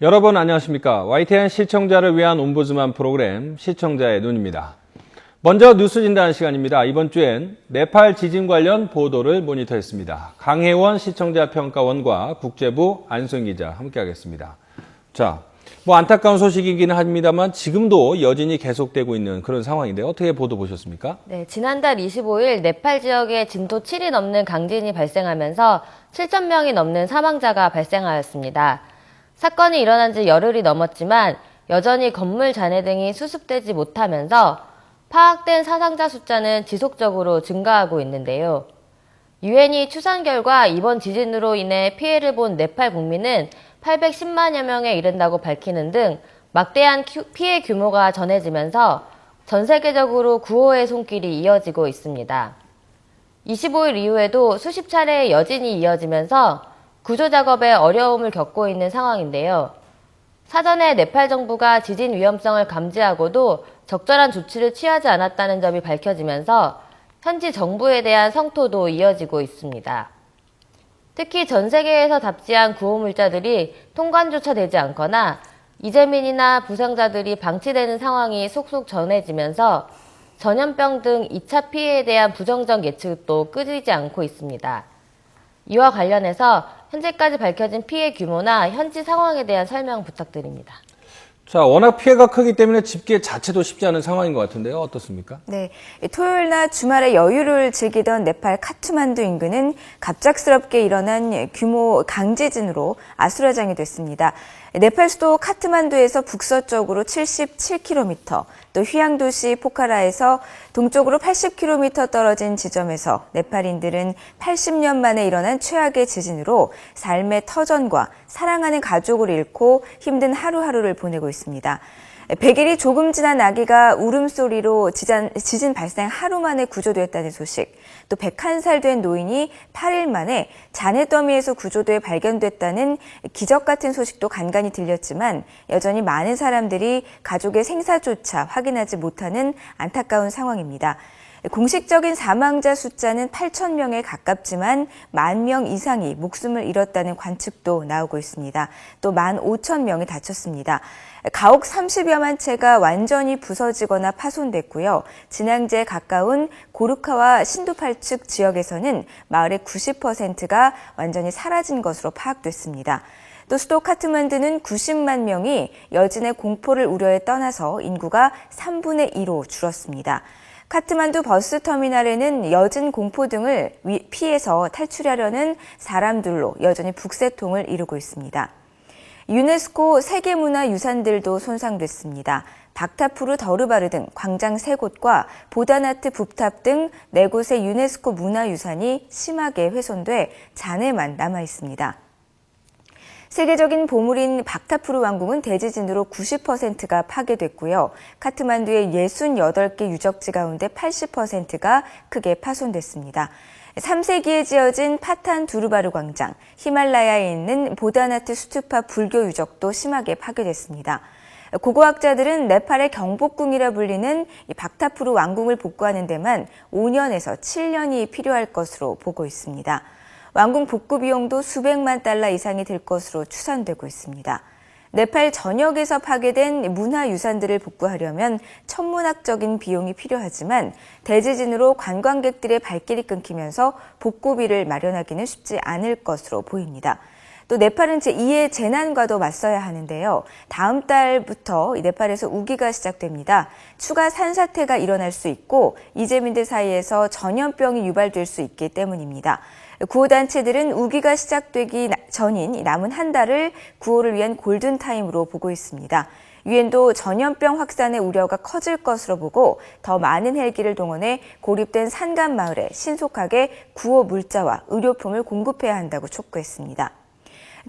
여러분 안녕하십니까? YTN 시청자를 위한 옴부즈만 프로그램 시청자의 눈입니다. 먼저 뉴스 진단 시간입니다. 이번 주엔 네팔 지진 관련 보도를 모니터했습니다. 강혜원 시청자평가원과 국제부 안수영 기자 함께하겠습니다. 자, 안타까운 소식이기는 합니다만 지금도 여진이 계속되고 있는 그런 상황인데 어떻게 보도 보셨습니까? 네, 지난달 25일 네팔 지역에 진도 7이 넘는 강진이 발생하면서 7,000명이 넘는 사망자가 발생하였습니다. 사건이 일어난 지 열흘이 넘었지만 여전히 건물 잔해 등이 수습되지 못하면서 파악된 사상자 숫자는 지속적으로 증가하고 있는데요. 유엔이 추산 결과 이번 지진으로 인해 피해를 본 네팔 국민은 810만여 명에 이른다고 밝히는 등 막대한 피해 규모가 전해지면서 전 세계적으로 구호의 손길이 이어지고 있습니다. 25일 이후에도 수십 차례의 여진이 이어지면서 구조 작업에 어려움을 겪고 있는 상황인데요. 사전에 네팔 정부가 지진 위험성을 감지하고도 적절한 조치를 취하지 않았다는 점이 밝혀지면서 현지 정부에 대한 성토도 이어지고 있습니다. 특히 전 세계에서 답지한 구호물자들이 통관조차 되지 않거나 이재민이나 부상자들이 방치되는 상황이 속속 전해지면서 전염병 등 2차 피해에 대한 부정적 예측도 끊이지 않고 있습니다. 이와 관련해서 현재까지 밝혀진 피해 규모나 현지 상황에 대한 설명 부탁드립니다. 자, 워낙 피해가 크기 때문에 집계 자체도 쉽지 않은 상황인 것 같은데요. 어떻습니까? 네, 토요일날 주말에 여유를 즐기던 네팔 카트만두 인근은 갑작스럽게 일어난 규모 강지진으로 아수라장이 됐습니다. 네팔 수도 카트만두에서 북서쪽으로 77km, 또 휴양도시 포카라에서 동쪽으로 80km 떨어진 지점에서 네팔인들은 80년 만에 일어난 최악의 지진으로 삶의 터전과 사랑하는 가족을 잃고 힘든 하루하루를 보내고 있습니다. 100일이 조금 지난 아기가 울음소리로 지진 발생 하루 만에 구조됐다는 소식, 또 101살 된 노인이 8일 만에 잔해 더미에서 구조돼 발견됐다는 기적 같은 소식도 간간히 들렸지만 여전히 많은 사람들이 가족의 생사조차 확인하지 못하는 안타까운 상황입니다. 공식적인 사망자 숫자는 8,000명에 가깝지만 10,000명 이상이 목숨을 잃었다는 관측도 나오고 있습니다. 또 15,000명이 다쳤습니다. 가옥 30여만 채가 완전히 부서지거나 파손됐고요. 진앙지에 가까운 고르카와 신두팔축 지역에서는 마을의 90%가 완전히 사라진 것으로 파악됐습니다. 또 수도 카트만두는 90만 명이 여진의 공포를 우려해 떠나서 인구가 3분의 2로 줄었습니다. 카트만두 버스터미널에는 여진 공포 등을 피해서 탈출하려는 사람들로 여전히 북새통을 이루고 있습니다. 유네스코 세계문화유산들도 손상됐습니다. 박타푸르 더르바르 등 광장 3곳과 보다나트 붓탑 등 4곳의 유네스코 문화유산이 심하게 훼손돼 잔해만 남아 있습니다. 세계적인 보물인 박타푸르 왕궁은 대지진으로 90%가 파괴됐고요. 카트만두의 68개 유적지 가운데 80%가 크게 파손됐습니다. 3세기에 지어진 파탄 두르바르 광장, 히말라야에 있는 보다나트 수투파 불교 유적도 심하게 파괴됐습니다. 고고학자들은 네팔의 경복궁이라 불리는 박타푸르 왕궁을 복구하는 데만 5년에서 7년이 필요할 것으로 보고 있습니다. 왕궁 복구 비용도 수백만 달러 이상이 들 것으로 추산되고 있습니다. 네팔 전역에서 파괴된 문화유산들을 복구하려면 천문학적인 비용이 필요하지만 대지진으로 관광객들의 발길이 끊기면서 복구비를 마련하기는 쉽지 않을 것으로 보입니다. 또 네팔은 제2의 재난과도 맞서야 하는데요. 다음 달부터 네팔에서 우기가 시작됩니다. 추가 산사태가 일어날 수 있고 이재민들 사이에서 전염병이 유발될 수 있기 때문입니다. 구호단체들은 우기가 시작되기 전인 남은 한 달을 구호를 위한 골든타임으로 보고 있습니다. 유엔도 전염병 확산의 우려가 커질 것으로 보고 더 많은 헬기를 동원해 고립된 산간 마을에 신속하게 구호 물자와 의료품을 공급해야 한다고 촉구했습니다.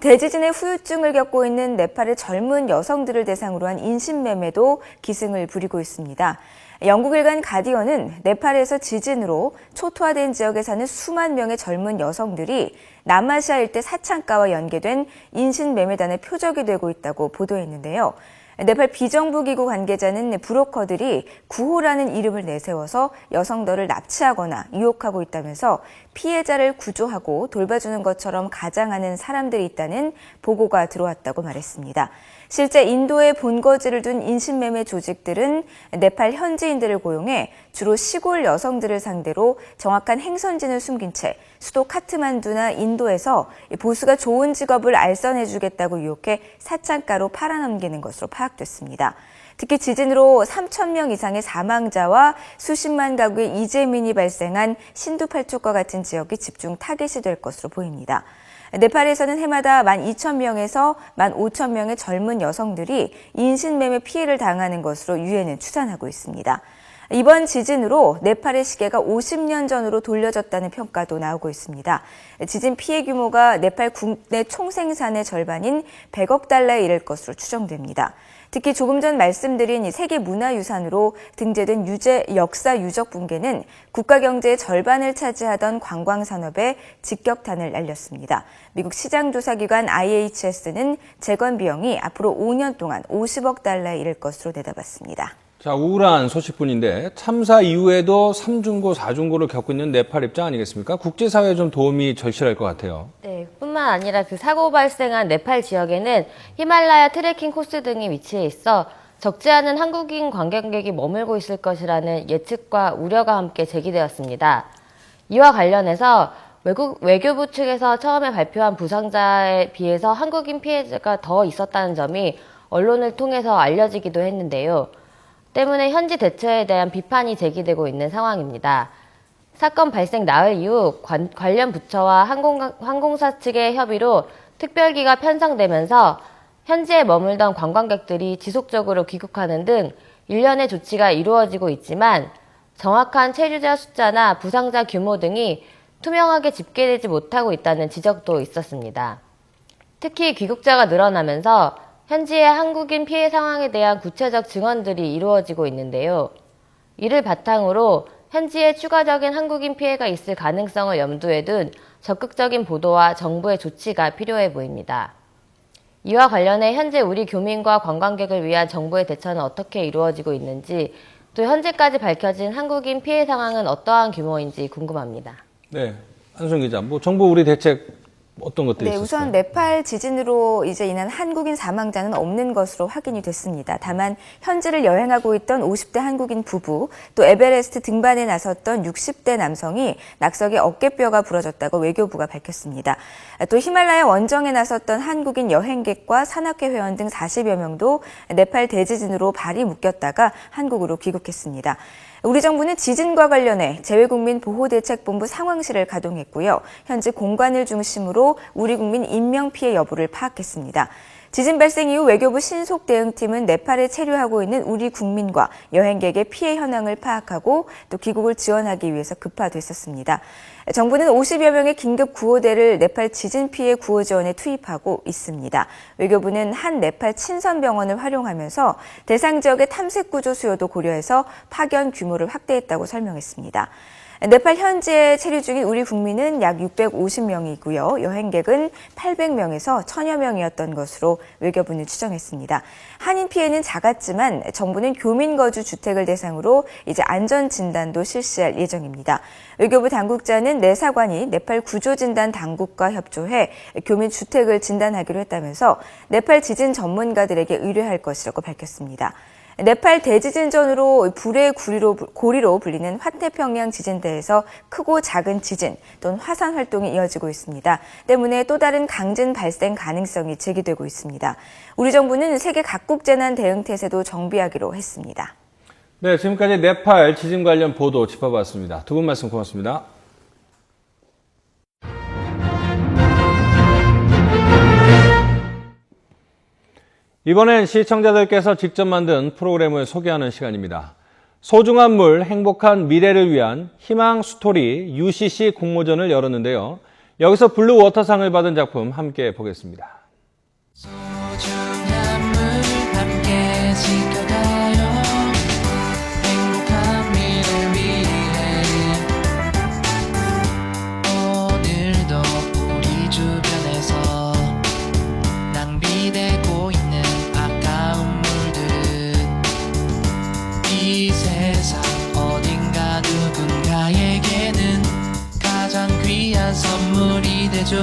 대지진의 후유증을 겪고 있는 네팔의 젊은 여성들을 대상으로 한 인신매매도 기승을 부리고 있습니다. 영국 일간 가디언은 네팔에서 지진으로 초토화된 지역에 사는 수만 명의 젊은 여성들이 남아시아 일대 사창가와 연계된 인신매매단의 표적이 되고 있다고 보도했는데요. 네팔 비정부기구 관계자는 브로커들이 구호라는 이름을 내세워서 여성들을 납치하거나 유혹하고 있다면서 피해자를 구조하고 돌봐주는 것처럼 가장하는 사람들이 있다는 보고가 들어왔다고 말했습니다. 실제 인도에 본거지를 둔 인신매매 조직들은 네팔 현지인들을 고용해 주로 시골 여성들을 상대로 정확한 행선진을 숨긴 채 수도 카트만두나 인도에서 보수가 좋은 직업을 알선해주겠다고 유혹해 사창가로 팔아넘기는 것으로 파악됐습니다. 특히 지진으로 3,000명 이상의 사망자와 수십만 가구의 이재민이 발생한 신두팔축과 같은 지역이 집중 타겟이 될 것으로 보입니다. 네팔에서는 해마다 12,000명에서 15,000명의 젊은 여성들이 인신매매 피해를 당하는 것으로 유엔은 추산하고 있습니다. 이번 지진으로 네팔의 시계가 50년 전으로 돌려졌다는 평가도 나오고 있습니다. 지진 피해 규모가 네팔 국내 총생산의 절반인 100억 달러에 이를 것으로 추정됩니다. 특히 조금 전 말씀드린 세계문화유산으로 등재된 역사 유적 붕괴는 국가 경제의 절반을 차지하던 관광산업에 직격탄을 날렸습니다. 미국 시장조사기관 IHS는 재건 비용이 앞으로 5년 동안 50억 달러에 이를 것으로 내다봤습니다. 자, 우울한 소식뿐인데 참사 이후에도 3중고, 4중고를 겪고 있는 네팔 입장 아니겠습니까? 국제사회에 좀 도움이 절실할 것 같아요. 네, 뿐만 아니라 그 사고 발생한 네팔 지역에는 히말라야 트레킹 코스 등이 위치해 있어 적지 않은 한국인 관광객이 머물고 있을 것이라는 예측과 우려가 함께 제기되었습니다. 이와 관련해서 외교부 측에서 처음에 발표한 부상자에 비해서 한국인 피해자가 더 있었다는 점이 언론을 통해서 알려지기도 했는데요. 때문에 현지 대처에 대한 비판이 제기되고 있는 상황입니다. 사건 발생 나흘 이후 관련 부처와 항공사 측의 협의로 특별기가 편성되면서 현지에 머물던 관광객들이 지속적으로 귀국하는 등 일련의 조치가 이루어지고 있지만 정확한 체류자 숫자나 부상자 규모 등이 투명하게 집계되지 못하고 있다는 지적도 있었습니다. 특히 귀국자가 늘어나면서 현지의 한국인 피해 상황에 대한 구체적 증언들이 이루어지고 있는데요. 이를 바탕으로 현지에 추가적인 한국인 피해가 있을 가능성을 염두에 둔 적극적인 보도와 정부의 조치가 필요해 보입니다. 이와 관련해 현재 우리 교민과 관광객을 위한 정부의 대처는 어떻게 이루어지고 있는지, 또 현재까지 밝혀진 한국인 피해 상황은 어떠한 규모인지 궁금합니다. 네, 한순 기자, 정부 우리 대책 어떤 것들이 있었어요? 우선 네팔 지진으로 이제 인한 한국인 사망자는 없는 것으로 확인이 됐습니다. 다만 현지를 여행하고 있던 50대 한국인 부부, 또 에베레스트 등반에 나섰던 60대 남성이 낙석에 어깨뼈가 부러졌다고 외교부가 밝혔습니다. 또 히말라야 원정에 나섰던 한국인 여행객과 산악회 회원 등 40여 명도 네팔 대지진으로 발이 묶였다가 한국으로 귀국했습니다. 우리 정부는 지진과 관련해 재외국민 보호대책본부 상황실을 가동했고요. 현재 공관을 중심으로 우리 국민 인명피해 여부를 파악했습니다. 지진 발생 이후 외교부 신속대응팀은 네팔에 체류하고 있는 우리 국민과 여행객의 피해 현황을 파악하고 또 귀국을 지원하기 위해서 급파됐었습니다. 정부는 50여 명의 긴급 구호대를 네팔 지진 피해 구호 지원에 투입하고 있습니다. 외교부는 한 네팔 친선병원을 활용하면서 대상 지역의 탐색 구조 수요도 고려해서 파견 규모를 확대했다고 설명했습니다. 네팔 현지에 체류 중인 우리 국민은 약 650명이고요. 여행객은 800명에서 1000여 명이었던 것으로 외교부는 추정했습니다. 한인 피해는 작았지만 정부는 교민 거주 주택을 대상으로 이제 안전 진단도 실시할 예정입니다. 외교부 당국자는 내사관이 네팔 구조진단 당국과 협조해 교민 주택을 진단하기로 했다면서 네팔 지진 전문가들에게 의뢰할 것이라고 밝혔습니다. 네팔 대지진 전후로 불의 고리로 불리는 환태평양 지진대에서 크고 작은 지진 또는 화산 활동이 이어지고 있습니다. 때문에 또 다른 강진 발생 가능성이 제기되고 있습니다. 우리 정부는 세계 각국 재난 대응 태세도 정비하기로 했습니다. 네, 지금까지 네팔 지진 관련 보도 짚어봤습니다. 두 분 말씀 고맙습니다. 이번엔 시청자들께서 직접 만든 프로그램을 소개하는 시간입니다. 소중한 물, 행복한 미래를 위한 희망 스토리 UCC 공모전을 열었는데요. 여기서 블루 워터상을 받은 작품 함께 보겠습니다. 소중한 물 함께 지켜가요. 행복한 미래를 위해 오늘도 우리 주변에서 낭비되고 있는 아까운 물 세상 어딘가 누군가에게는 가장 귀한 선물이 되죠.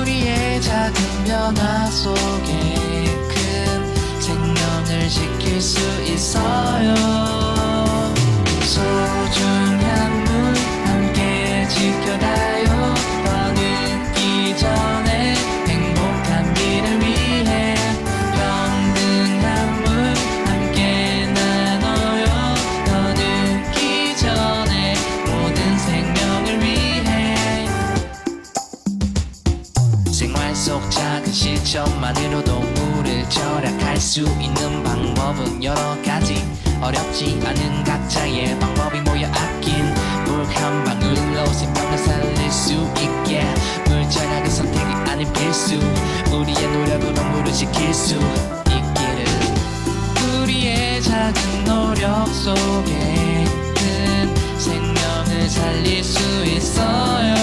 우리의 작은 변화 속에 큰 생명을 지킬 수 있어요. 소중한 물 함께 지켜가요. 더는 이전에 행복한 미래를 위해 평등한 물 함께 나눠요. 더는 이전에 모든 생명을 위해. 생활 속 작은 실천만으로도 물을 절약할 수 있는 방법은 여러 가지. 어렵지 않은 각자의 방법이 모여 아낀 물 한 방울로 생명을 살릴 수 있게. 물 절약은 선택이 아닌 필수. 우리의 노력으로 물을 지킬 수 있기를. 우리의 작은 노력 속에 큰 생명을 살릴 수 있어요.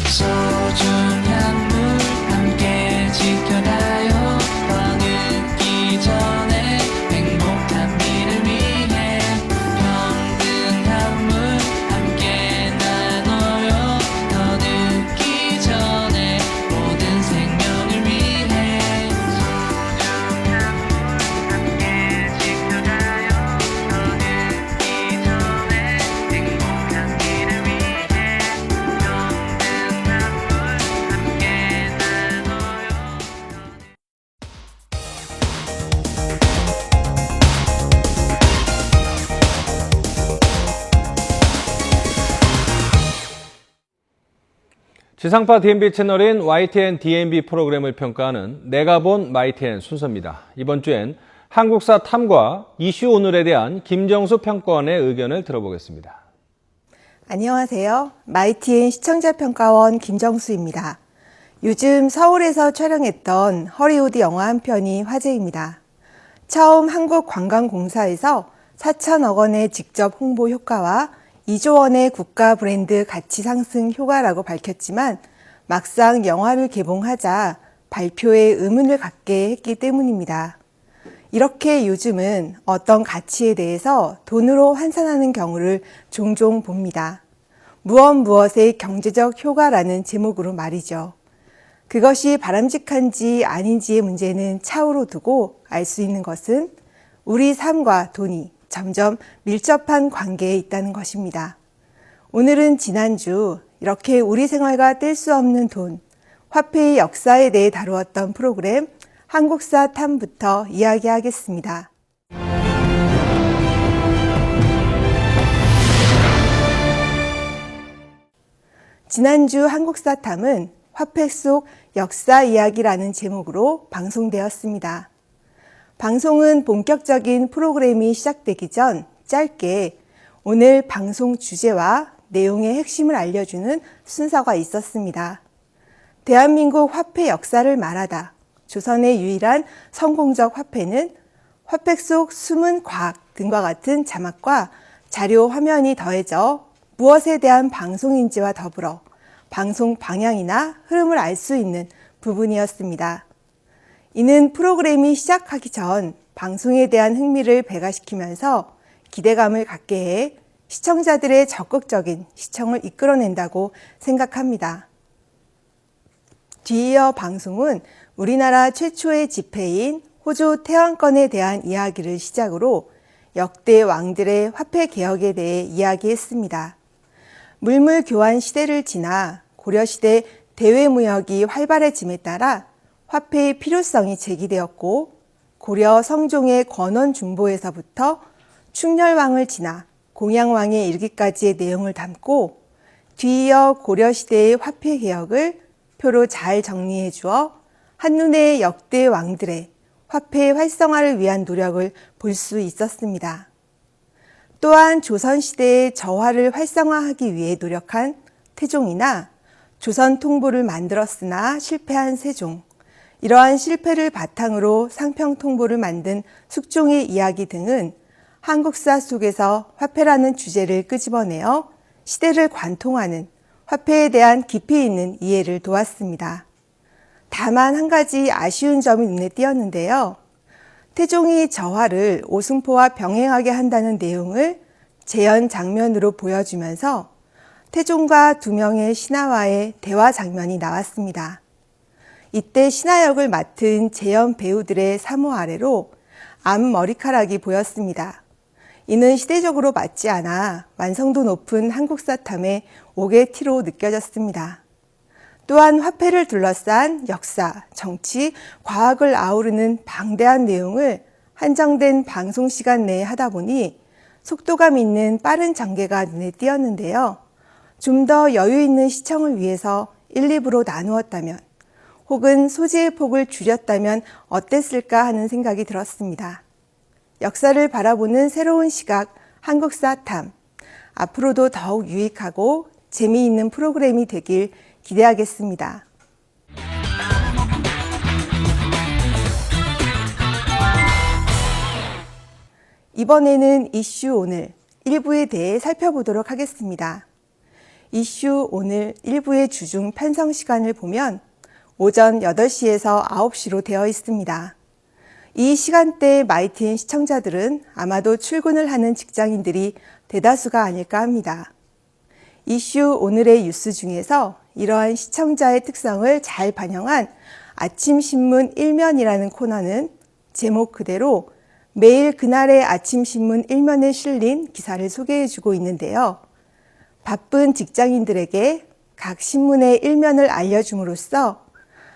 소중한 물 함께 지켜가요. 더는 이전에 행복한 미래를 위해 평등한 물 함께 나눠요. 더는 이전에 모든 생명을 위해. 소중한 물 함께 지켜가요. 더는 이전에 행복한 미래를 위해 평등한 물 함께 나눠요. 지상파 DMB 채널인 YTN DMB 프로그램을 평가하는 내가 본 YTN 순서입니다. 이번 주엔 한국사 탐과 이슈 오늘에 대한 김정수 평가원의 의견을 들어보겠습니다. 안녕하세요. YTN 시청자평가원 김정수입니다. 요즘 서울에서 촬영했던 허리우드 영화 한 편이 화제입니다. 처음 한국관광공사에서 4천억 원의 직접 홍보 효과와 2조 원의 국가 브랜드 가치 상승 효과라고 밝혔지만 막상 영화를 개봉하자 발표에 의문을 갖게 했기 때문입니다. 이렇게 요즘은 어떤 가치에 대해서 돈으로 환산하는 경우를 종종 봅니다. 무엇의 경제적 효과라는 제목으로 말이죠. 그것이 바람직한지 아닌지의 문제는 차후로 두고 알 수 있는 것은 우리 삶과 돈이 점점 밀접한 관계에 있다는 것입니다. 오늘은 지난주 이렇게 우리 생활과 뗄 수 없는 돈, 화폐의 역사에 대해 다루었던 프로그램 한국사 탐부터 이야기하겠습니다. 지난주 한국사 탐은 화폐 속 역사 이야기라는 제목으로 방송되었습니다. 방송은 본격적인 프로그램이 시작되기 전 짧게 오늘 방송 주제와 내용의 핵심을 알려주는 순서가 있었습니다. 대한민국 화폐 역사를 말하다. 조선의 유일한 성공적 화폐는 화폐 속 숨은 과학 등과 같은 자막과 자료 화면이 더해져 무엇에 대한 방송인지와 더불어 방송 방향이나 흐름을 알 수 있는 부분이었습니다. 이는 프로그램이 시작하기 전 방송에 대한 흥미를 배가시키면서 기대감을 갖게 해 시청자들의 적극적인 시청을 이끌어낸다고 생각합니다. 뒤이어 방송은 우리나라 최초의 지폐인 호주 태왕권에 대한 이야기를 시작으로 역대 왕들의 화폐 개혁에 대해 이야기했습니다. 물물 교환 시대를 지나 고려시대 대외무역이 활발해짐에 따라 화폐의 필요성이 제기되었고 고려 성종의 권원 중보에서부터 충렬왕을 지나 공양왕에 이르기까지의 내용을 담고 뒤이어 고려시대의 화폐 개혁을 표로 잘 정리해 주어 한눈에 역대 왕들의 화폐 활성화를 위한 노력을 볼 수 있었습니다. 또한 조선시대의 저화를 활성화하기 위해 노력한 태종이나 조선 통보를 만들었으나 실패한 세종, 이러한 실패를 바탕으로 상평통보를 만든 숙종의 이야기 등은 한국사 속에서 화폐라는 주제를 끄집어내어 시대를 관통하는 화폐에 대한 깊이 있는 이해를 도왔습니다. 다만 한 가지 아쉬운 점이 눈에 띄었는데요. 태종이 저하를 오승포와 병행하게 한다는 내용을 재연 장면으로 보여주면서 태종과 두 명의 신하와의 대화 장면이 나왔습니다. 이때 신하 역을 맡은 재연 배우들의 사모 아래로 앞머리카락이 보였습니다. 이는 시대적으로 맞지 않아 완성도 높은 한국사탐의 옥의 티로 느껴졌습니다. 또한 화폐를 둘러싼 역사, 정치, 과학을 아우르는 방대한 내용을 한정된 방송 시간 내에 하다 보니 속도감 있는 빠른 전개가 눈에 띄었는데요. 좀 더 여유 있는 시청을 위해서 1, 2부로 나누었다면 혹은 소재의 폭을 줄였다면 어땠을까 하는 생각이 들었습니다. 역사를 바라보는 새로운 시각, 한국사탐. 앞으로도 더욱 유익하고 재미있는 프로그램이 되길 기대하겠습니다. 이번에는 이슈 오늘 1부에 대해 살펴보도록 하겠습니다. 이슈 오늘 1부의 주중 편성 시간을 보면 오전 8시에서 9시로 되어 있습니다. 이 시간대에 마이티엔 시청자들은 아마도 출근을 하는 직장인들이 대다수가 아닐까 합니다. 이슈 오늘의 뉴스 중에서 이러한 시청자의 특성을 잘 반영한 아침 신문 1면이라는 코너는 제목 그대로 매일 그날의 아침 신문 1면에 실린 기사를 소개해주고 있는데요. 바쁜 직장인들에게 각 신문의 1면을 알려줌으로써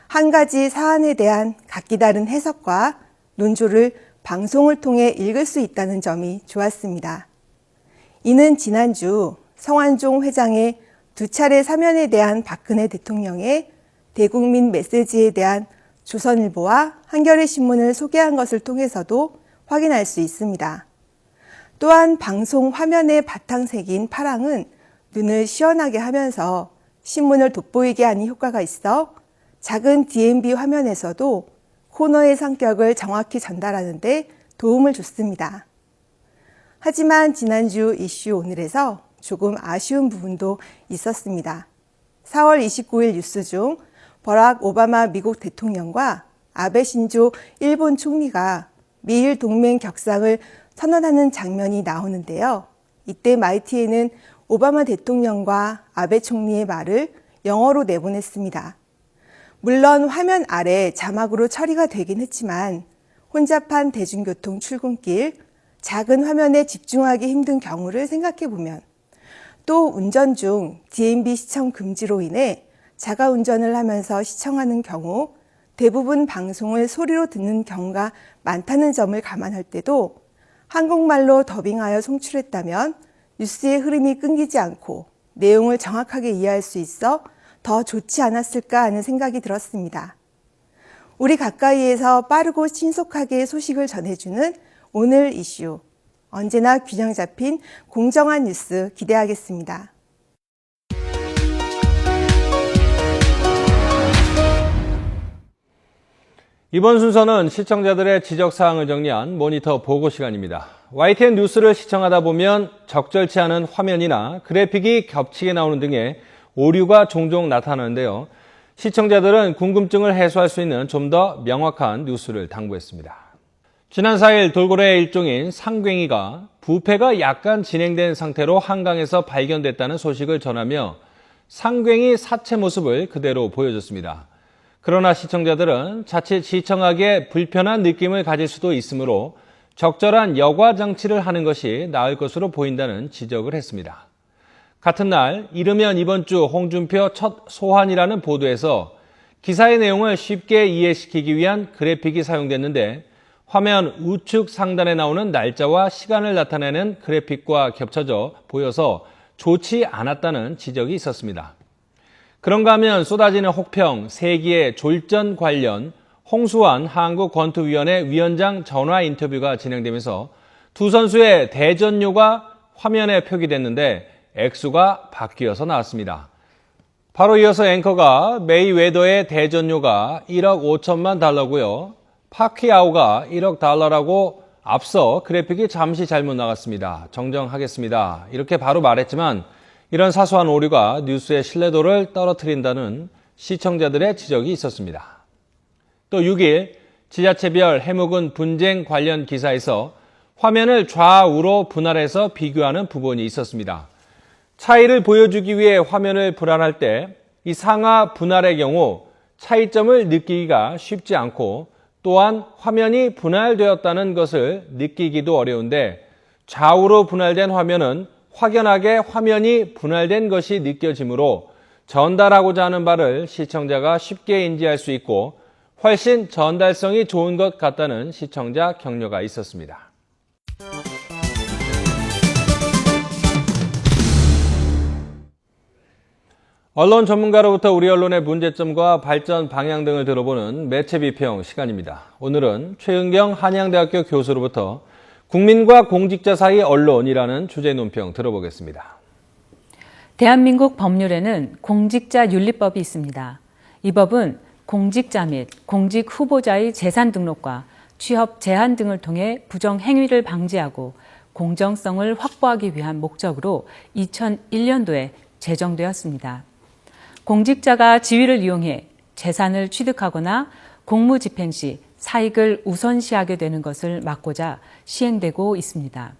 한 가지 사안에 대한 각기 다른 해석과 논조를 방송을 통해 읽을 수 있다는 점이 좋았습니다. 이는 지난주 성완종 회장의 2차례 사면에 대한 박근혜 대통령의 대국민 메시지에 대한 조선일보와 한겨레 신문을 소개한 것을 통해서도 확인할 수 있습니다. 또한 방송 화면에 바탕색인 파랑은 눈을 시원하게 하면서 신문을 돋보이게 하는 효과가 있어 작은 DMB 화면에서도 코너의 성격을 정확히 전달하는 데 도움을 줬습니다. 하지만 지난주 이슈 오늘에서 조금 아쉬운 부분도 있었습니다. 4월 29일 뉴스 중 버락 오바마 미국 대통령과 아베 신조 일본 총리가 미일 동맹 격상을 선언하는 장면이 나오는데요. 이때 마이티에는 오바마 대통령과 아베 총리의 말을 영어로 내보냈습니다. 물론 화면 아래 자막으로 처리가 되긴 했지만 혼잡한 대중교통 출근길, 작은 화면에 집중하기 힘든 경우를 생각해보면 또 운전 중 DMB 시청 금지로 인해 자가 운전을 하면서 시청하는 경우 대부분 방송을 소리로 듣는 경우가 많다는 점을 감안할 때도 한국말로 더빙하여 송출했다면 뉴스의 흐름이 끊기지 않고 내용을 정확하게 이해할 수 있어 더 좋지 않았을까 하는 생각이 들었습니다. 우리 가까이에서 빠르고 신속하게 소식을 전해주는 오늘 이슈. 언제나 균형 잡힌 공정한 뉴스 기대하겠습니다. 이번 순서는 시청자들의 지적사항을 정리한 모니터 보고 시간입니다. YTN 뉴스를 시청하다 보면 적절치 않은 화면이나 그래픽이 겹치게 나오는 등의 오류가 종종 나타나는데요. 시청자들은 궁금증을 해소할 수 있는 좀 더 명확한 뉴스를 당부했습니다. 지난 4일 돌고래의 일종인 상괭이가 부패가 약간 진행된 상태로 한강에서 발견됐다는 소식을 전하며 상괭이 사체 모습을 그대로 보여줬습니다. 그러나 시청자들은 자칫 시청하기에 불편한 느낌을 가질 수도 있으므로 적절한 여과 장치를 하는 것이 나을 것으로 보인다는 지적을 했습니다. 같은 날 이르면 이번 주 홍준표 첫 소환이라는 보도에서 기사의 내용을 쉽게 이해시키기 위한 그래픽이 사용됐는데 화면 우측 상단에 나오는 날짜와 시간을 나타내는 그래픽과 겹쳐져 보여서 좋지 않았다는 지적이 있었습니다. 그런가 하면 쏟아지는 혹평, 세기의 졸전 관련 홍수환 한국권투위원회 위원장 전화 인터뷰가 진행되면서 두 선수의 대전료가 화면에 표기됐는데 액수가 바뀌어서 나왔습니다. 바로 이어서 앵커가 메이웨더의 대전료가 1억 5천만 달러고요. 파키아오가 1억 달러라고 앞서 그래픽이 잠시 잘못 나갔습니다. 정정하겠습니다. 이렇게 바로 말했지만 이런 사소한 오류가 뉴스의 신뢰도를 떨어뜨린다는 시청자들의 지적이 있었습니다. 또 6일 지자체별 해묵은 분쟁 관련 기사에서 화면을 좌우로 분할해서 비교하는 부분이 있었습니다. 차이를 보여주기 위해 화면을 분할할 때 이 상하 분할의 경우 차이점을 느끼기가 쉽지 않고 또한 화면이 분할되었다는 것을 느끼기도 어려운데 좌우로 분할된 화면은 확연하게 화면이 분할된 것이 느껴지므로 전달하고자 하는 바를 시청자가 쉽게 인지할 수 있고 훨씬 전달성이 좋은 것 같다는 시청자 격려가 있었습니다. 언론 전문가로부터 우리 언론의 문제점과 발전 방향 등을 들어보는 매체 비평 시간입니다. 오늘은 최은경 한양대학교 교수로부터 국민과 공직자 사이 언론이라는 주제 논평 들어보겠습니다. 대한민국 법률에는 공직자윤리법이 있습니다. 이 법은 공직자 및 공직 후보자의 재산 등록과 취업 제한 등을 통해 부정행위를 방지하고 공정성을 확보하기 위한 목적으로 2001년도에 제정되었습니다. 공직자가 지위를 이용해 재산을 취득하거나 공무 집행 시 사익을 우선시하게 되는 것을 막고자 시행되고 있습니다.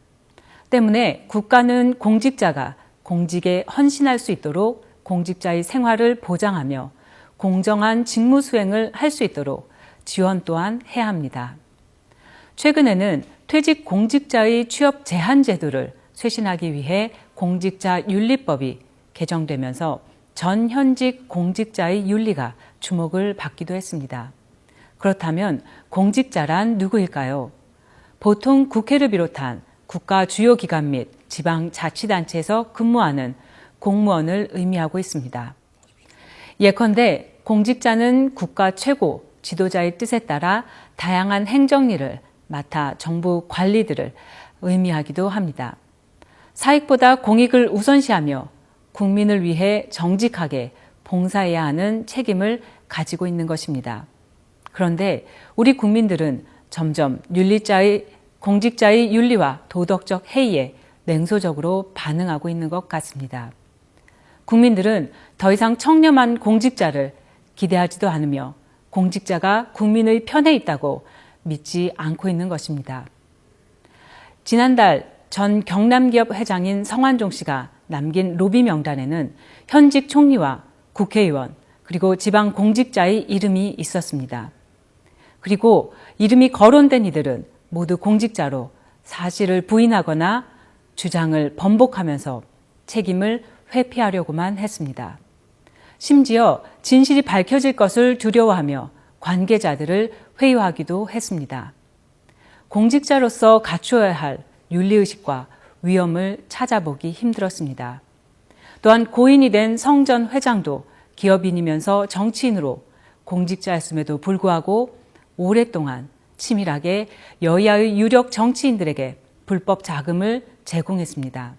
때문에 국가는 공직자가 공직에 헌신할 수 있도록 공직자의 생활을 보장하며 공정한 직무 수행을 할 수 있도록 지원 또한 해야 합니다. 최근에는 퇴직 공직자의 취업 제한 제도를 쇄신하기 위해 공직자윤리법이 개정되면서 전 현직 공직자의 윤리가 주목을 받기도 했습니다. 그렇다면 공직자란 누구일까요? 보통 국회를 비롯한 국가 주요 기관 및 지방자치단체에서 근무하는 공무원을 의미하고 있습니다. 예컨대 공직자는 국가 최고 지도자의 뜻에 따라 다양한 행정일을 맡아 정부 관리들을 의미하기도 합니다. 사익보다 공익을 우선시하며 국민을 위해 정직하게 봉사해야 하는 책임을 가지고 있는 것입니다. 그런데 우리 국민들은 점점 공직자의 윤리와 도덕적 해이에 냉소적으로 반응하고 있는 것 같습니다. 국민들은 더 이상 청렴한 공직자를 기대하지도 않으며 공직자가 국민의 편에 있다고 믿지 않고 있는 것입니다. 지난달 전 경남기업 회장인 성완종 씨가 남긴 로비 명단에는 현직 총리와 국회의원 그리고 지방 공직자의 이름이 있었습니다. 그리고 이름이 거론된 이들은 모두 공직자로 사실을 부인하거나 주장을 번복하면서 책임을 회피하려고만 했습니다. 심지어 진실이 밝혀질 것을 두려워하며 관계자들을 회유하기도 했습니다. 공직자로서 갖추어야 할 윤리의식과 위험을 찾아보기 힘들었습니다. 또한 고인이 된 성 전 회장도 기업인이면서 정치인으로 공직자였음에도 불구하고 오랫동안 치밀하게 여야의 유력 정치인들에게 불법 자금을 제공했습니다.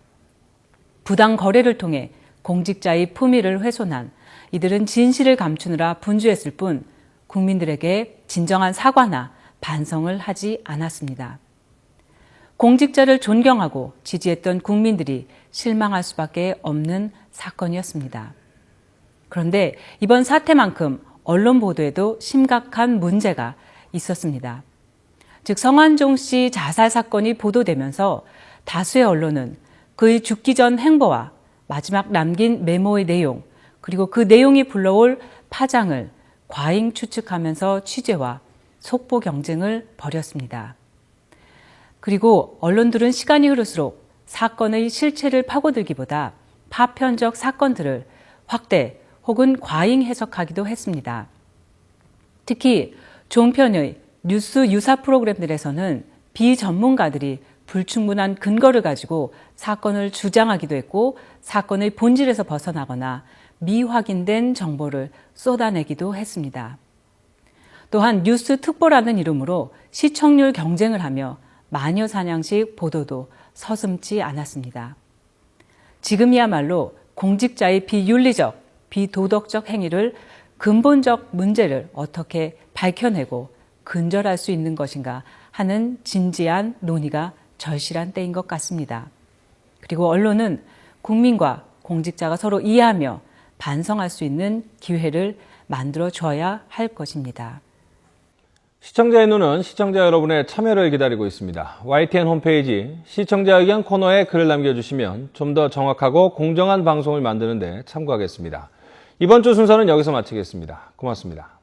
부당 거래를 통해 공직자의 품위를 훼손한 이들은 진실을 감추느라 분주했을 뿐 국민들에게 진정한 사과나 반성을 하지 않았습니다. 공직자를 존경하고 지지했던 국민들이 실망할 수밖에 없는 사건이었습니다. 그런데 이번 사태만큼 언론 보도에도 심각한 문제가 있었습니다. 즉 성완종 씨 자살 사건이 보도되면서 다수의 언론은 그의 죽기 전 행보와 마지막 남긴 메모의 내용 그리고 그 내용이 불러올 파장을 과잉 추측하면서 취재와 속보 경쟁을 벌였습니다. 그리고 언론들은 시간이 흐를수록 사건의 실체를 파고들기보다 파편적 사건들을 확대 혹은 과잉 해석하기도 했습니다. 특히 종편의 뉴스 유사 프로그램들에서는 비전문가들이 불충분한 근거를 가지고 사건을 주장하기도 했고 사건의 본질에서 벗어나거나 미확인된 정보를 쏟아내기도 했습니다. 또한 뉴스 특보라는 이름으로 시청률 경쟁을 하며 마녀 사냥식 보도도 서슴지 않았습니다. 지금이야말로 공직자의 비윤리적, 비도덕적 행위를 근본적 문제를 어떻게 밝혀내고 근절할 수 있는 것인가 하는 진지한 논의가 절실한 때인 것 같습니다. 그리고 언론은 국민과 공직자가 서로 이해하며 반성할 수 있는 기회를 만들어 줘야 할 것입니다. 시청자의 눈은 시청자 여러분의 참여를 기다리고 있습니다. YTN 홈페이지 시청자 의견 코너에 글을 남겨주시면 좀 더 정확하고 공정한 방송을 만드는 데 참고하겠습니다. 이번 주 순서는 여기서 마치겠습니다. 고맙습니다.